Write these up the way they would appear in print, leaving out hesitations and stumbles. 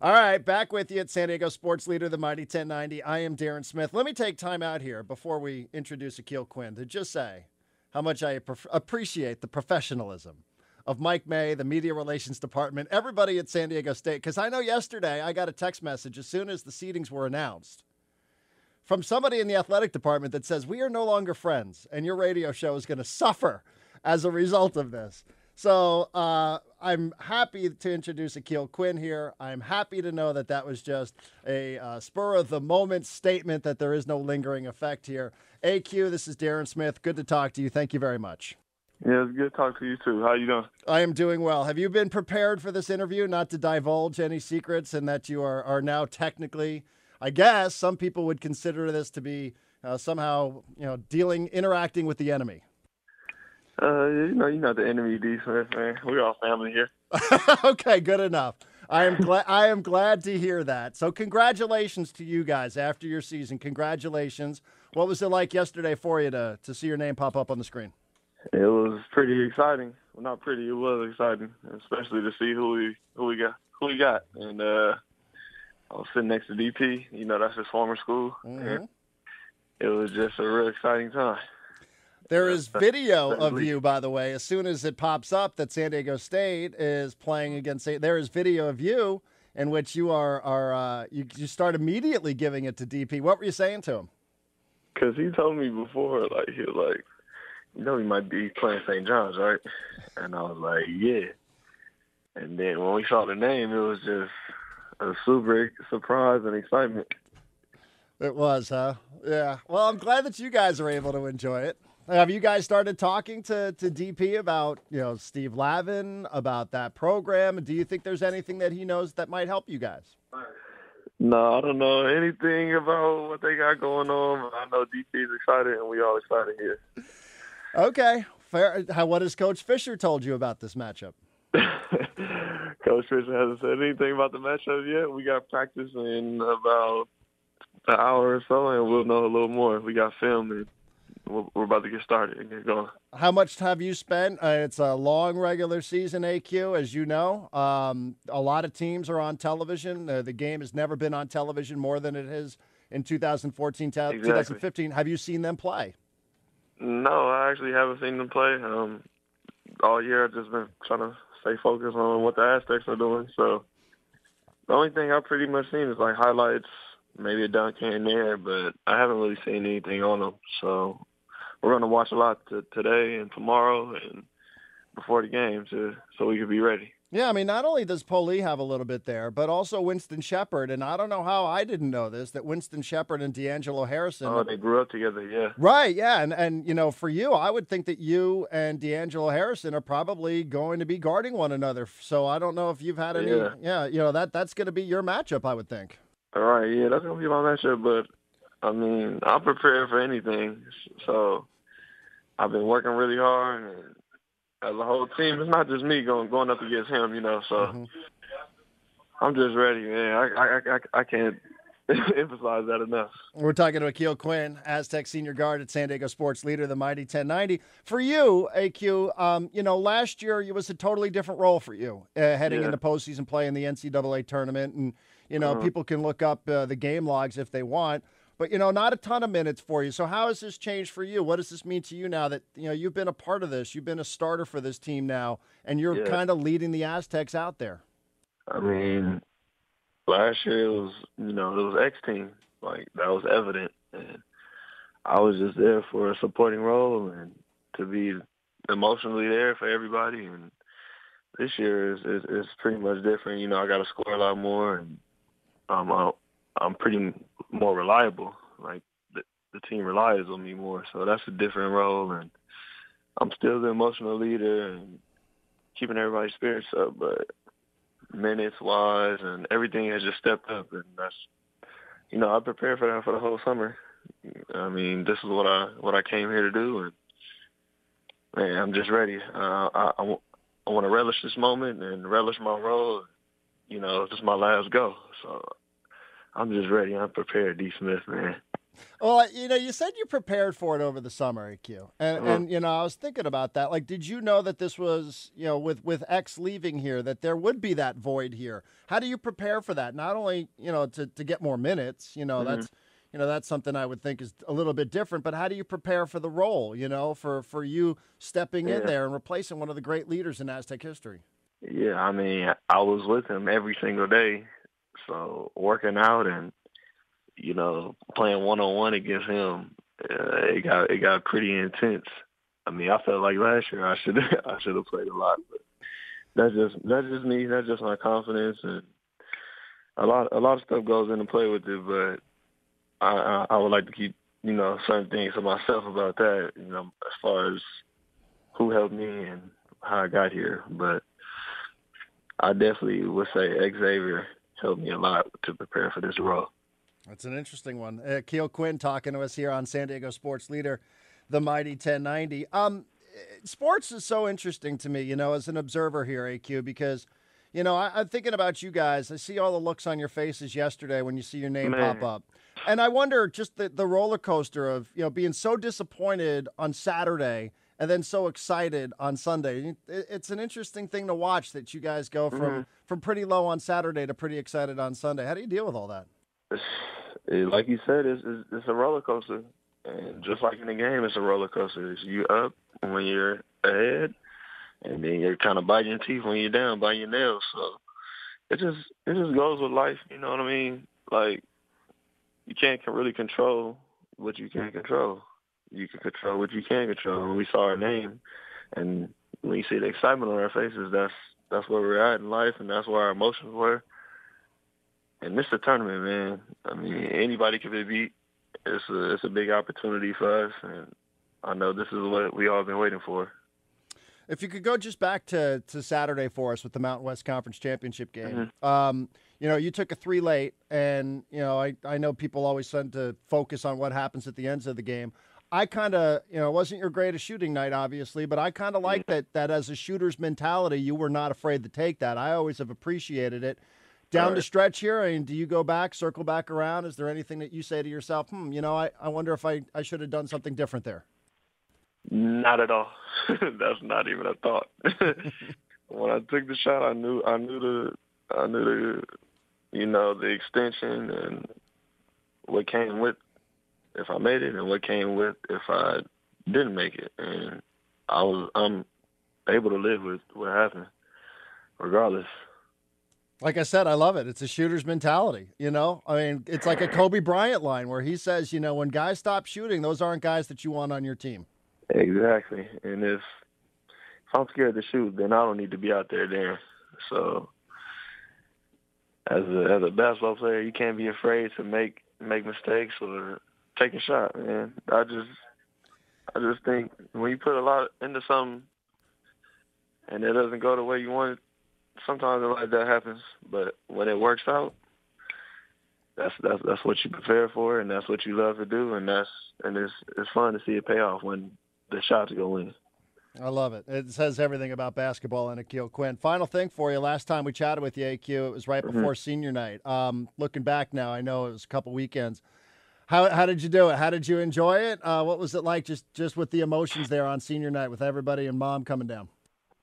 All right, back with you at San Diego Sports Leader, the Mighty 1090. I am Darren Smith. Let me take time out here before we introduce Aqeel Quinn to just say how much I appreciate the professionalism of Mike May, the media relations department, everybody at San Diego State. Because I know yesterday I got a text message as soon as the seedings were announced from somebody in the athletic department that says, we are no longer friends and your radio show is going to suffer as a result of this. So I'm happy to introduce Aqeel Quinn here. I'm happy to know that that was just a spur-of-the-moment statement that there is no lingering effect here. AQ, this is Darren Smith. Good to talk to you. Thank you very much. Yeah, it's good to talk to you, too. How you doing? I am doing well. Have you been prepared for this interview, not to divulge any secrets, and that you are now technically, I guess, some people would consider this to be somehow, interacting with the enemy? You're not the enemy, D. Smith, man. We're all family here. Okay, good enough. I am glad to hear that. So congratulations to you guys after your season. Congratulations. What was it like yesterday for you to see your name pop up on the screen? It was pretty exciting. Well, not pretty. It was exciting, especially to see who we got. And I was sitting next to DP. That's his former school. Mm-hmm. It was just a real exciting time. There is video of you, by the way, as soon as it pops up that San Diego State is playing against. There is video of you in which you you start immediately giving it to DP. What were you saying to him? Because he told me before, he was like, he might be playing St. John's, right? And I was like, yeah. And then when we saw the name, it was just a super surprise and excitement. It was, huh? Yeah. Well, I'm glad that you guys are able to enjoy it. Have you guys started talking to DP about, Steve Lavin, about that program? Do you think there's anything that he knows that might help you guys? No, I don't know anything about what they got going on. I know DP is excited, and we all excited here. Okay. Fair. What has Coach Fisher told you about this matchup? Coach Fisher hasn't said anything about the matchup yet. We got practice in about an hour or so, and we'll know a little more. We got film, and we're about to get started and get going. How much have you spent? It's a long regular season, AQ, as you know. A lot of teams are on television. The game has never been on television more than it is in 2014, Exactly. 2015. Have you seen them play? No, I actually haven't seen them play. All year I've just been trying to stay focused on what the Aztecs are doing. So the only thing I've pretty much seen is highlights, maybe a dunk here and there, but I haven't really seen anything on them. So we're going to watch a lot today and tomorrow and before the game so we can be ready. Yeah, I mean, not only does Poli have a little bit there, but also Winston Shepard. And I don't know how I didn't know this, that Winston Shepard and D'Angelo Harrison. Oh, they grew up together, yeah. Right, yeah. And for you, I would think that you and D'Angelo Harrison are probably going to be guarding one another. So I don't know if you've had any. Yeah, that's going to be your matchup, I would think. All right, yeah, that's going to be my matchup. But, I'm prepared for anything. So I've been working really hard, and as a whole team, it's not just me going up against him, so Mm-hmm. I'm just ready, man. I can't emphasize that enough. We're talking to Aqeel Quinn, Aztec senior guard at San Diego Sports Leader, the Mighty 1090. For you, AQ, last year it was a totally different role for you, heading into postseason play in the NCAA tournament. And, people can look up the game logs if they want. But, not a ton of minutes for you. So how has this changed for you? What does this mean to you now that, you've been a part of this? You've been a starter for this team now, and you're kind of leading the Aztecs out there. I mean, last year it was X team. That was evident. And I was just there for a supporting role and to be emotionally there for everybody. And this year is pretty much different. I got to score a lot more, and I'm pretty more reliable. The team relies on me more, so that's a different role. And I'm still the emotional leader and keeping everybody's spirits up, but minutes-wise and everything has just stepped up, and that's, I prepared for that for the whole summer. I mean, this is what I came here to do, and man, I'm just ready. I want to relish this moment and relish my role. This is my last go, so I'm just ready. I'm prepared, D. Smith, man. Well, you said you prepared for it over the summer, AQ, Mhm. and I was thinking about that. Like, did you know that this was, with X leaving here, that there would be that void here? How do you prepare for that? Not only, to get more minutes, Mhm. that's something I would think is a little bit different, but how do you prepare for the role, for you stepping in Yeah. there and replacing one of the great leaders in Aztec history? Yeah. I mean, I was with him every single day, so working out and playing 1-on-1 against him, it got pretty intense. I mean, I felt like last year I should I should have played a lot, but that's just me. That's just my confidence, and a lot of stuff goes into play with it. But I would like to keep certain things to myself about that. As far as who helped me and how I got here. But I definitely would say Xavier helped me a lot to prepare for this role. That's an interesting one. Aqeel Quinn talking to us here on San Diego Sports Leader, the Mighty 1090. Sports is so interesting to me, as an observer here, AQ, because, I'm thinking about you guys. I see all the looks on your faces yesterday when you see your name pop Man, up. And I wonder just the roller coaster of, being so disappointed on Saturday and then so excited on Sunday. It's an interesting thing to watch that you guys go hmm from pretty low on Saturday to pretty excited on Sunday. How do you deal with all that? like you said, it's a roller coaster, and just like in the game, it's a roller coaster. It's you up when you're ahead, and then you're kind of biting your teeth when you're down, biting your nails. So it just goes with life. You know what I mean? Like you can't really control what you can't control. You can control what you can control. When we saw our name, and when you see the excitement on our faces, that's where we're at in life, and that's where our emotions were. And this is a tournament, man. I mean, anybody can be beat. It's a big opportunity for us, and I know this is what we all been waiting for. If you could go just back to Saturday for us with the Mountain West Conference Championship game. hmm You took a three late, and, I know people always tend to focus on what happens at the ends of the game. I kind of, it wasn't your greatest shooting night, obviously, but I kind of like Yeah. that as a shooter's mentality, you were not afraid to take that. I always have appreciated it. All Down the right. stretch here, I mean, do you go back, circle back around? Is there anything that you say to yourself, I wonder if I should have done something different there? Not at all. That's not even a thought. When I took the shot, I knew the extension and what came with if I made it and what came with if I didn't make it. And I'm able to live with what happened regardless. Like I said, I love it. It's a shooter's mentality. I mean, it's like a Kobe Bryant line where he says, when guys stop shooting, those aren't guys that you want on your team. Exactly. And if I'm scared to shoot, then I don't need to be out there then. So as a basketball player, you can't be afraid to make mistakes or take a shot, man. I just think when you put a lot into something and it doesn't go the way you want it, sometimes like that happens. But when it works out, that's what you prepare for, and that's what you love to do, and it's fun to see it pay off when the shots go in. I love it. It says everything about basketball and Aqeel Quinn. Final thing for you. Last time we chatted with you, AQ, it was right hmm before senior night. Looking back now, I know it was a couple weekends. How did you do it? How did you enjoy it? What was it like just with the emotions there on senior night with everybody and mom coming down?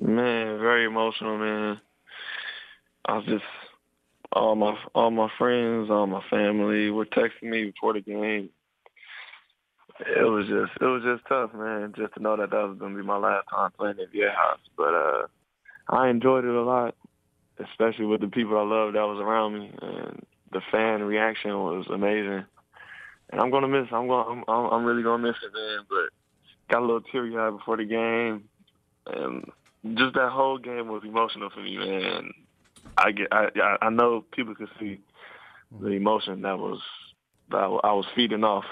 Man, very emotional, man. I was just all my friends, all my family were texting me before the game. It was just tough, man. Just to know that was gonna be my last time playing at VA House, but I enjoyed it a lot, especially with the people I loved that was around me, and the fan reaction was amazing. And I'm gonna miss. I'm really gonna miss it, man. But got a little teary eyed before the game, and just that whole game was emotional for me, man. I know people could see the emotion that I was feeding off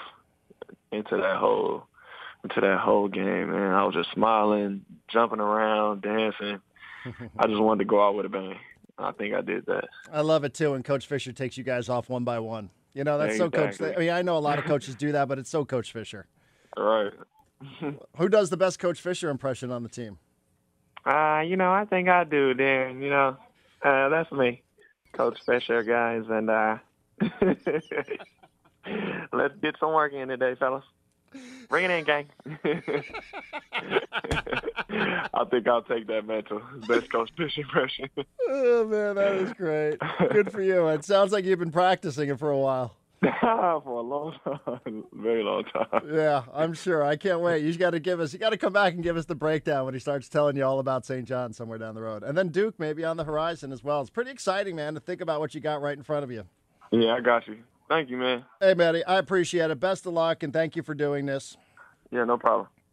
into that whole game, man. I was just smiling, jumping around, dancing. I just wanted to go out with a bang. I think I did that. I love it too when Coach Fisher takes you guys off one by one. That's so Coach. Exactly. I mean, I know a lot of coaches do that, but it's so Coach Fisher. All right. Who does the best Coach Fisher impression on the team? I think I do, Darren. That's me, Coach Fisher, guys, and Let's get some work in today, fellas. Bring it in, gang. I think I'll take that mantle. Best coach pitch impression. Oh, man, that is great. Good for you. It sounds like you've been practicing it for a while. For a long time, very long time. Yeah, I'm sure. I can't wait. You got to come back and give us the breakdown when he starts telling you all about St. John somewhere down the road. And then Duke maybe on the horizon as well. It's pretty exciting, man, to think about what you got right in front of you. Yeah, I got you. Thank you, man. Hey, Matty, I appreciate it. Best of luck, and thank you for doing this. Yeah, no problem.